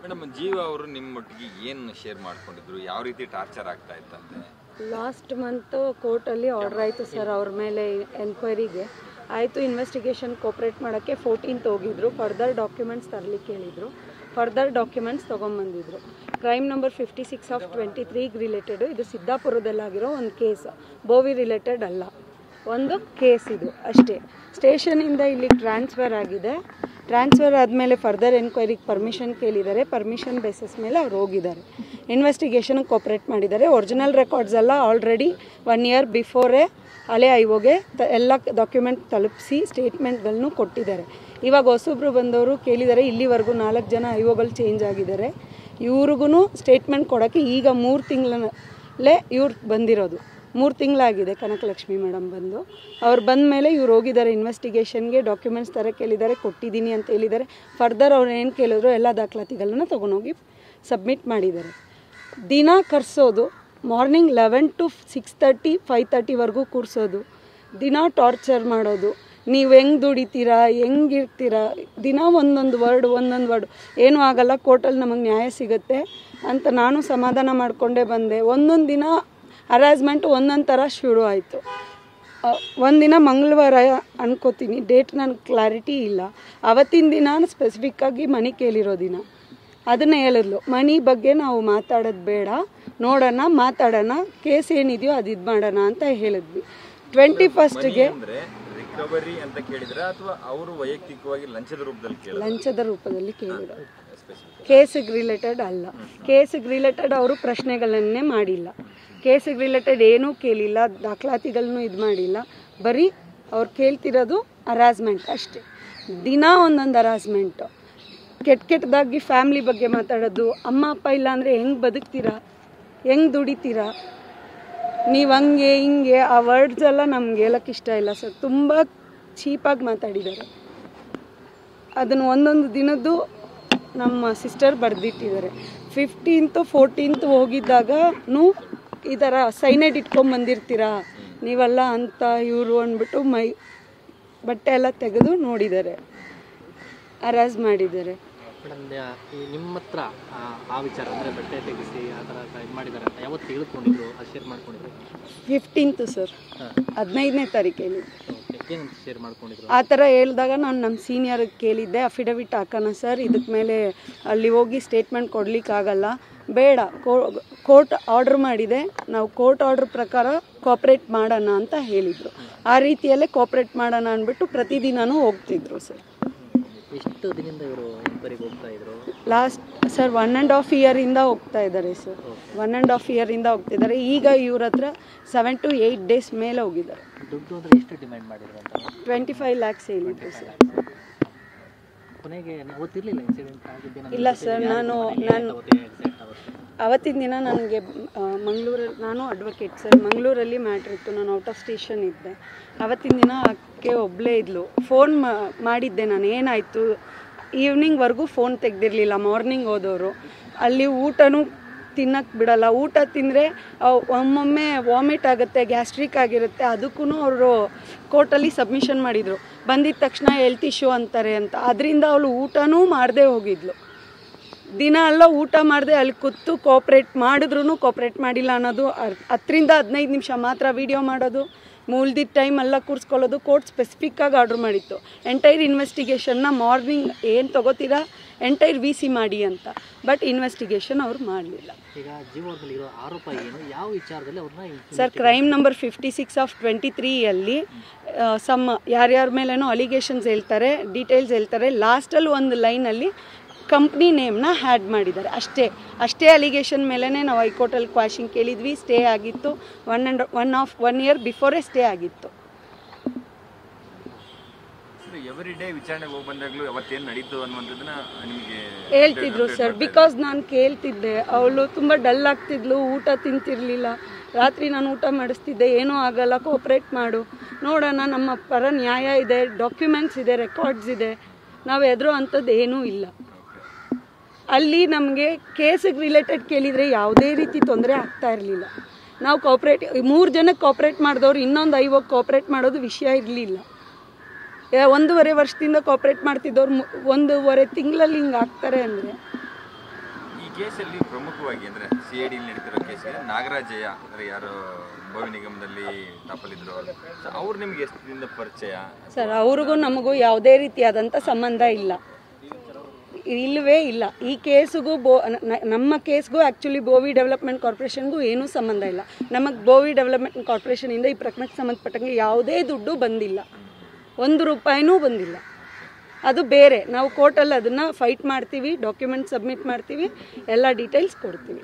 Madam, ಜೀವ ಅವರು ನಿಮ್ಮೊಟ್ಟಿಗೆ ಏನು ಶೇರ್ ಮಾಡ್ಕೊಂಡಿದ್ರು, ಯಾವ ರೀತಿ ಟಾರ್ಚರ್ ಆಗ್ತಾ ಇತ್ತಂತೆ? ಲಾಸ್ಟ್ ಮಂತ್ ಕೋರ್ಟಲ್ಲಿ ಆರ್ಡರ್ ಆಯಿತು ಸರ್ ಅವ್ರ ಮೇಲೆ ಎನ್ಕ್ವೈರಿಗೆ. ಆಯಿತು, ಇನ್ವೆಸ್ಟಿಗೇಷನ್ ಕೋಪ್ರೇಟ್ ಮಾಡೋಕ್ಕೆ 14th ಹೋಗಿದ್ರು. ಫರ್ದರ್ ಡಾಕ್ಯುಮೆಂಟ್ಸ್ ತರಲಿಕ್ಕೆ ಹೇಳಿದರು. ಫರ್ದರ್ ಡಾಕ್ಯುಮೆಂಟ್ಸ್ ತೊಗೊಂಬಂದಿದ್ರು. Crime number 56 of 23 related. ಇದು ಸಿದ್ದಾಪುರದಲ್ಲಾಗಿರೋ ಒಂದು ಕೇಸ್, ಬೋವಿ ರಿಲೇಟೆಡ್ ಅಲ್ಲ, ಒಂದು ಕೇಸ್ ಇದು ಅಷ್ಟೇ. ಸ್ಟೇಷನಿಂದ ಇಲ್ಲಿ ಟ್ರಾನ್ಸ್ಫರ್ ಆಗಿದೆ. ಟ್ರಾನ್ಸ್ಫರ್ ಆದಮೇಲೆ ಫರ್ದರ್ ಎನ್ಕ್ವೈರಿಗೆ ಪರ್ಮಿಷನ್ ಕೇಳಿದ್ದಾರೆ. ಪರ್ಮಿಷನ್ ಬೇಸಿಸ್ ಮೇಲೆ ಅವ್ರು ಹೋಗಿದ್ದಾರೆ. ಇನ್ವೆಸ್ಟಿಗೇಷನ್ಗೆ ಕೋಪ್ರೇಟ್ ಮಾಡಿದ್ದಾರೆ. ಒರಿಜಿನಲ್ ರೆಕಾರ್ಡ್ಸ್ ಎಲ್ಲ ಆಲ್ರೆಡಿ 1 year ಬಿಫೋರೇ ಹಳೆ ಐಒಗೆ ಎಲ್ಲ ಡಾಕ್ಯುಮೆಂಟ್ ತಲುಪಿಸಿ ಸ್ಟೇಟ್ಮೆಂಟ್ಗಳನ್ನು ಕೊಟ್ಟಿದ್ದಾರೆ. ಇವಾಗ ಹೊಸಬ್ರು ಬಂದವರು ಕೇಳಿದ್ದಾರೆ. ಇಲ್ಲಿವರೆಗೂ 4 ಜನ ಐಒಗಳು ಚೇಂಜ್ ಆಗಿದ್ದಾರೆ. ಇವ್ರಿಗೂ ಸ್ಟೇಟ್ಮೆಂಟ್ ಕೊಡೋಕ್ಕೆ ಈಗ 3 ತಿಂಗಳಲ್ಲೇ ಇವ್ರು ಬಂದಿರೋದು. 3 ತಿಂಗಳಾಗಿದೆ ಕನಕಲಕ್ಷ್ಮಿ ಮೇಡಮ್ ಬಂದು. ಅವ್ರು ಬಂದ ಮೇಲೆ ಇವ್ರು ಹೋಗಿದ್ದಾರೆ ಇನ್ವೆಸ್ಟಿಗೇಷನ್ಗೆ. ಡಾಕ್ಯುಮೆಂಟ್ಸ್ ಥರ ಕೇಳಿದ್ದಾರೆ, ಕೊಟ್ಟಿದ್ದೀನಿ ಅಂತ ಹೇಳಿದ್ದಾರೆ. ಫರ್ದರ್ ಅವ್ರು ಏನು ಕೇಳಿದ್ರು ಎಲ್ಲ ದಾಖಲಾತಿಗಳನ್ನ ತೊಗೊಂಡೋಗಿ ಸಬ್ಮಿಟ್ ಮಾಡಿದ್ದಾರೆ. ದಿನ ಕರೆಸೋದು, ಮಾರ್ನಿಂಗ್ 11 to 6:30 5:30ವರೆಗೂ ಕೂರಿಸೋದು, ದಿನ ಟಾರ್ಚರ್ ಮಾಡೋದು. ನೀವು ಹೆಂಗೆ ದುಡಿತೀರಾ, ಹೆಂಗಿರ್ತೀರಾ, ದಿನ ಒಂದೊಂದು ವರ್ಡ್ ಏನೂ ಆಗಲ್ಲ, ಕೋರ್ಟಲ್ಲಿ ನಮಗೆ ನ್ಯಾಯ ಸಿಗುತ್ತೆ ಅಂತ ನಾನು ಸಮಾಧಾನ ಮಾಡಿಕೊಂಡೇ ಬಂದೆ. ಒಂದೊಂದು ದಿನ ಹರಾಸ್ಮೆಂಟು ಒಂದೊಂದು ಥರ ಶುರು ಆಯಿತು. ಒಂದಿನ ಮಂಗಳವಾರ ಅನ್ಕೋತೀನಿ, ಡೇಟ್ ನನಗೆ ಕ್ಲಾರಿಟಿ ಇಲ್ಲ. ಅವತ್ತಿನ ದಿನ ಸ್ಪೆಸಿಫಿಕ್ಕಾಗಿ ಮನಿ ಕೇಳಿರೋ ದಿನ ಅದನ್ನೇ ಹೇಳಿದ್ಲು, ಮನಿ ಬಗ್ಗೆ ನಾವು ಮಾತಾಡೋದು ಬೇಡ, ನೋಡೋಣ, ಮಾತಾಡೋಣ, ಕೇಸ್ ಏನಿದೆಯೋ ಅದು ಇದು ಮಾಡೋಣ ಅಂತ ಹೇಳಿದ್ವಿ. 21ಗೆ ರಿಕವರಿ ಅಂತ ಕೇಳಿದ್ರ ಅಥವಾ ಅವರು ವೈಯಕ್ತಿಕವಾಗಿ ಲಂಚದ ರೂಪದಲ್ಲಿ ಕೇಳಿದ್ರು. ಕೇಸಿಗೆ ರಿಲೇಟೆಡ್ ಅಲ್ಲ. ಕೇಸಿಗೆ ರಿಲೇಟೆಡ್ ಅವರು ಪ್ರಶ್ನೆಗಳನ್ನೇ ಮಾಡಿಲ್ಲ. ಕೇಸಿಗೆ ರಿಲೇಟೆಡ್ ಏನೂ ಕೇಳಿಲ್ಲ, ದಾಖಲಾತಿಗಳನ್ನೂ ಇದು ಮಾಡಿಲ್ಲ. ಬರೀ ಅವ್ರು ಕೇಳ್ತಿರೋದು ಹರಾಸ್ಮೆಂಟ್ ಅಷ್ಟೇ. ದಿನ ಒಂದೊಂದು ಹರಾಸ್ಮೆಂಟು. ಕೆಟ್ಟದಾಗಿ ಫ್ಯಾಮ್ಲಿ ಬಗ್ಗೆ ಮಾತಾಡೋದು. ಅಮ್ಮ ಅಪ್ಪ ಇಲ್ಲ ಅಂದರೆ ಹೆಂಗೆ ಬದುಕ್ತೀರಾ, ಹೆಂಗೆ ದುಡಿತೀರಾ, ನೀವು ಹಂಗೆ ಹಿಂಗೆ, ಆ ವರ್ಡ್ಸ್ ಎಲ್ಲ ನಮ್ಗೆ ಹೇಳೋಕ್ಕೆ ಇಷ್ಟ ಇಲ್ಲ ಸರ್. ತುಂಬ ಚೀಪಾಗಿ ಮಾತಾಡಿದ್ದಾರೆ. ಅದನ್ನು ಒಂದೊಂದು ದಿನದ್ದು ನಮ್ಮ ಸಿಸ್ಟರ್ ಬರೆದಿಟ್ಟಿದ್ದಾರೆ. 15th 14th ಹೋಗಿದ್ದಾಗೂ ಈ ಥರ ಸೈನೈಡ್ ಇಟ್ಕೊಂಬಂದಿರ್ತೀರಾ ನೀವೆಲ್ಲ ಅಂತ ಇವರು ಅಂದ್ಬಿಟ್ಟು ಬಟ್ಟೆ ಎಲ್ಲ ತೆಗೆದು ನೋಡಿದ್ದಾರೆ, ಹರಾಸ್ ಮಾಡಿದ್ದಾರೆ. ನಿಮ್ಮ ಹತ್ರ ಆ ವಿಚಾರ ಅಂದರೆ ಬಟ್ಟೆ ತೆಗೆಸಿ ಆ ಥರ ಇದು ಮಾಡಿದ್ದಾರೆ ಅಂತ ಯಾವತ್ತು ತಿಳ್ಕೊಂಡಿದ್ರು, ಅದು ಶೇರ್ ಮಾಡ್ಕೊಂಡಿದ್ರು? 15th ಸರ್, 15ನೇ ತಾರೀಕಲ್ಲಿ ಏನಂತ ಶೇರ್ ಮಾಡ್ಕೊಂಡಿದ್ರು? ಆ ಥರ ಹೇಳಿದಾಗ ನಾನು ನಮ್ಮ ಸೀನಿಯರ್ಗೆ ಕೇಳಿದ್ದೆ, ಅಫಿಡವಿಟ್ ಹಾಕೋಣ ಸರ್, ಇದಕ್ಕೆ ಮೇಲೆ ಅಲ್ಲಿ ಹೋಗಿ ಸ್ಟೇಟ್ಮೆಂಟ್ ಕೊಡಲಿಕ್ಕಾಗಲ್ಲ, ಬೇಡ, ಕೋರ್ಟ್ ಆರ್ಡ್ರ್ ಮಾಡಿದೆ, ನಾವು ಕೋರ್ಟ್ ಆರ್ಡ್ರ್ ಪ್ರಕಾರ ಕೋಪ್ರೇಟ್ ಮಾಡೋಣ ಅಂತ ಹೇಳಿದರು. ಆ ರೀತಿಯಲ್ಲೇ ಕೋಪ್ರೇಟ್ ಮಾಡೋಣ ಅಂದ್ಬಿಟ್ಟು ಪ್ರತಿದಿನವೂ ಹೋಗ್ತಿದ್ರು ಸರ್. ಎಷ್ಟು ದಿನದಿಂದ ಇವರು ಎನ್ಕ್ವೈರಿಗೆ ಹೋಗ್ತಾ ಇದ್ರು? ಲಾಸ್ಟ್ ಸರ್ 1.5 year ಹೋಗ್ತಾ ಇದ್ದಾರೆ ಸರ್. 1.5 year ಹೋಗ್ತಿದ್ದಾರೆ. ಈಗ ಇವ್ರ ಹತ್ರ 7 to 8 days ಮೇಲೆ ಹೋಗಿದ್ದಾರೆ. ದುಡ್ಡು ಅಂದರೆ ಎಷ್ಟು ಡಿಮ್ಯಾಂಡ್ ಮಾಡಿದ್ರು ಅಂತ? 25 lakhs ಹೇಳಿದ್ರು ಸರ್. ಕೊನೆಗೆ ಗೊತ್ತಿರಲಿಲ್ಲ ಇನ್ಸಿಡೆಂಟ್ ಆಗಿದ್ದೇನೆ? ಇಲ್ಲ ಸರ್, ನಾನು ಅವತ್ತಿನ ದಿನ ನನಗೆ ಮಂಗಳೂರಲ್ಲಿ, ನಾನು ಅಡ್ವೊಕೇಟ್ ಸರ್, ಮಂಗಳೂರಲ್ಲಿ ಮ್ಯಾಟ್ರ್ ಇತ್ತು, ನಾನು ಔಟ್ ಆಫ್ ಸ್ಟೇಷನ್ ಇದ್ದೆ. ಅವತ್ತಿನ ದಿನ ಅಕ್ಕೆ ಒಬ್ಬಳೇ ಇದ್ಲು. ಫೋನ್ ಮಾಡಿದ್ದೆ ನಾನು, ಏನಾಯಿತು, ಈವ್ನಿಂಗ್ವರೆಗೂ ಫೋನ್ ತೆಗೆದಿರಲಿಲ್ಲ. ಮಾರ್ನಿಂಗ್ ಹೋದವರು ಅಲ್ಲಿ ಊಟನೂ ತಿನ್ನಕ್ಕೆ ಬಿಡಲ್ಲ. ಊಟ ತಿಂದರೆ ಒಮ್ಮೊಮ್ಮೆ ವಾಮಿಟ್ ಆಗುತ್ತೆ, ಗ್ಯಾಸ್ಟ್ರಿಕ್ ಆಗಿರುತ್ತೆ. ಅದಕ್ಕೂ ಅವರು ಕೋರ್ಟಲ್ಲಿ ಸಬ್ಮಿಷನ್ ಮಾಡಿದರು. ಬಂದಿದ್ದ ತಕ್ಷಣ ಹೆಲ್ತ್ ಇಶ್ಯೂ ಅಂತಾರೆ ಅಂತ. ಅದರಿಂದ ಅವಳು ಊಟನೂ ಮಾಡದೆ ಹೋಗಿದ್ಲು. ದಿನ ಎಲ್ಲ ಊಟ ಮಾಡದೆ ಅಲ್ಲಿ ಕೂತು ಕೋಪ್ರೇಟ್ ಮಾಡಿದ್ರೂ ಕೋಪ್ರೇಟ್ ಮಾಡಿಲ್ಲ ಅನ್ನೋದು. 10 to 15 ನಿಮಿಷ ಮಾತ್ರ ವೀಡಿಯೋ ಮಾಡೋದು, ಉಳ್ದಿದ್ದ ಟೈಮ್ ಎಲ್ಲ ಕೂರಿಸ್ಕೊಳ್ಳೋದು. ಕೋರ್ಟ್ ಸ್ಪೆಸಿಫಿಕ್ಕಾಗಿ ಆರ್ಡ್ರ್ ಮಾಡಿತ್ತು, ಎಂಟೈರ್ ಇನ್ವೆಸ್ಟಿಗೇಷನ್ನ ಮಾರ್ನಿಂಗ್ ಏನು ತೊಗೋತೀರಾ ಎಂಟೈರ್ VC ಮಾಡಿ ಅಂತ. ಬಟ್ ಇನ್ವೆಸ್ಟಿಗೇಷನ್ ಅವ್ರು ಮಾಡಲಿಲ್ಲ. ಈಗ ಜೀವನದಲ್ಲಿರೋ ಆರೋಪ ಏನು, ಯಾವ ವಿಚಾರದಲ್ಲಿ ಅವ್ರನ್ನ? Sir, crime number 56 of 23 some ಯಾರ್ಯಾರ ಮೇಲೇನೋ ಅಲಿಗೇಷನ್ಸ್ ಹೇಳ್ತಾರೆ, ಡೀಟೇಲ್ಸ್ ಹೇಳ್ತಾರೆ. ಲಾಸ್ಟಲ್ಲಿ ಒಂದು ಲೈನಲ್ಲಿ ಕಂಪ್ನಿ ನೇಮ್ನ ಹ್ಯಾಡ್ ಮಾಡಿದ್ದಾರೆ ಅಷ್ಟೇ ಅಲಿಗೇಷನ್ ಮೇಲೇ ನಾವು ಹೈಕೋರ್ಟಲ್ಲಿ ಕ್ವಾಶಿಂಗ್ ಕೇಳಿದ್ವಿ. ಸ್ಟೇ ಆಗಿತ್ತು. 1 year ಬಿಫೋರೇ ಸ್ಟೇ ಆಗಿತ್ತು. ಎವ್ರಿ ಡೇ ವಿಚಾರಣೆಗೆ ಹೋಗಿ ಬಂದಾಗಲೂ ಅವತ್ತೇನು ನಡೀತು ಅನ್ನುವಂಥದ್ದನ್ನ ನಿಮಗೆ ಹೇಳ್ತಿದ್ರು ಸರ್. ಬಿಕಾಸ್ ನಾನು ಕೇಳ್ತಿದ್ದೆ, ಅವಳು ತುಂಬ ಡಲ್ ಆಗ್ತಿದ್ಲು, ಊಟ ತಿಂತಿರಲಿಲ್ಲ. ರಾತ್ರಿ ನಾನು ಊಟ ಮಾಡಿಸ್ತಿದ್ದೆ, ಏನೂ ಆಗಲ್ಲ, ಕೋಪ್ರೇಟ್ ಮಾಡು, ನೋಡೋಣ, ನಮ್ಮ ಪರ ನ್ಯಾಯ ಇದೆ, ಡಾಕ್ಯುಮೆಂಟ್ಸ್ ಇದೆ, ರೆಕಾರ್ಡ್ಸ್ ಇದೆ, ನಾವು ಹೆದರೋ ಅಂಥದ್ದು ಏನೂ ಇಲ್ಲ. ಅಲ್ಲಿ ನಮಗೆ ಕೇಸಿಗೆ ರಿಲೇಟೆಡ್ ಕೇಳಿದರೆ ಯಾವುದೇ ರೀತಿ ತೊಂದರೆ ಆಗ್ತಾ ಇರಲಿಲ್ಲ. ನಾವು ಕೋಪ್ರೇಟ್ 3 ಜನಕ್ಕೆ ಕೋಪ್ರೇಟ್ ಮಾಡಿದವರು ಇನ್ನೊಂದು 5 ಕೋಪ್ರೇಟ್ ಮಾಡೋದು ವಿಷಯ ಇರಲಿಲ್ಲ. 1.5 ವರ್ಷದಿಂದ ಕೋಪ್ರೇಟ್ ಮಾಡ್ತಿದ್ದವ್ರು 1.5 ತಿಂಗಳಲ್ಲಿ ಹಿಂಗೆ ಆಗ್ತಾರೆ ಅಂದರೆ ಕೇಸಲ್ಲಿ ಪ್ರಮುಖವಾಗಿ ಅಂದರೆ CID ನಡೀತಿರೋ ಕೇಸಿಗೆ ನಾಗರಾಜಯ್ಯ ಅಂದರೆ ಯಾರು ಭವಿ ನಿಗಮದಲ್ಲಿ ಟಾಪಲ್ಲಿದ್ರು ಅವ್ರು ನಿಮ್ಗೆ ಎಷ್ಟು ದಿನದ ಪರಿಚಯ? ಸರ್ ಅವ್ರಿಗೂ ನಮಗೂ ಯಾವುದೇ ರೀತಿಯಾದಂಥ ಸಂಬಂಧ ಇಲ್ಲ, ಇಲ್ಲವೇ ಇಲ್ಲ. ಈ ಕೇಸಿಗೂ ನಮ್ಮ ಕೇಸ್ಗೂ ಆ್ಯಕ್ಚುಲಿ ಬೋವಿ ಡೆವಲಪ್ಮೆಂಟ್ ಕಾರ್ಪೊರೇಷನ್ಗೂ ಏನೂ ಸಂಬಂಧ ಇಲ್ಲ. ನಮಗೆ ಬೋವಿ ಡೆವಲಪ್ಮೆಂಟ್ ಕಾರ್ಪೊರೇಷನಿಂದ ಈ ಪ್ರಕರಣಕ್ಕೆ ಸಂಬಂಧಪಟ್ಟಂಗೆ ಯಾವುದೇ ದುಡ್ಡು ಬಂದಿಲ್ಲ, 1 ರೂಪಾಯಿನೂ ಬಂದಿಲ್ಲ. ಅದು ಬೇರೆ, ನಾವು ಕೋರ್ಟಲ್ಲಿ ಅದನ್ನು ಫೈಟ್ ಮಾಡ್ತೀವಿ, ಡಾಕ್ಯುಮೆಂಟ್ ಸಬ್ಮಿಟ್ ಮಾಡ್ತೀವಿ, ಎಲ್ಲ ಡೀಟೇಲ್ಸ್ ಕೊಡ್ತೀವಿ.